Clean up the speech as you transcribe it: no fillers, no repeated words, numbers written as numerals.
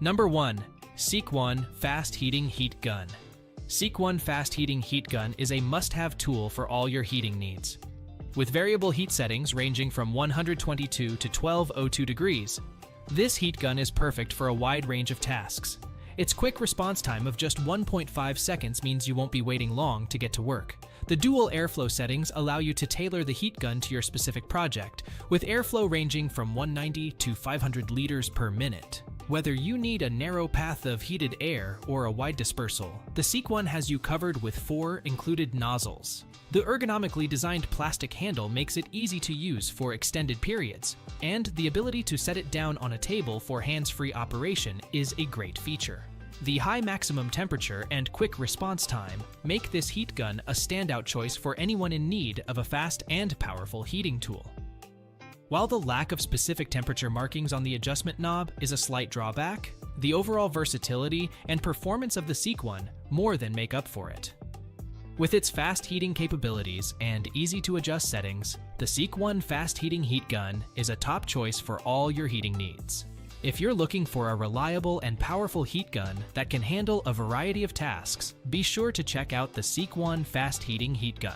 Number 1. Seekone Fast Heating Heat Gun. Seekone Fast Heating Heat Gun is a must-have tool for all your heating needs. With variable heat settings ranging from 122 to 1202 degrees, this heat gun is perfect for a wide range of tasks. Its quick response time of just 1.5 seconds means you won't be waiting long to get to work. The dual airflow settings allow you to tailor the heat gun to your specific project, with airflow ranging from 190 to 500 liters per minute. Whether you need a narrow path of heated air or a wide dispersal, the Seekone has you covered with 4 included nozzles. The ergonomically designed plastic handle makes it easy to use for extended periods, and the ability to set it down on a table for hands-free operation is a great feature. The high maximum temperature and quick response time make this heat gun a standout choice for anyone in need of a fast and powerful heating tool. While the lack of specific temperature markings on the adjustment knob is a slight drawback, the overall versatility and performance of the Seekone more than make up for it. With its fast heating capabilities and easy-to-adjust settings, the Seekone Fast Heating Heat Gun is a top choice for all your heating needs. If you're looking for a reliable and powerful heat gun that can handle a variety of tasks, be sure to check out the Seekone Fast Heating Heat Gun.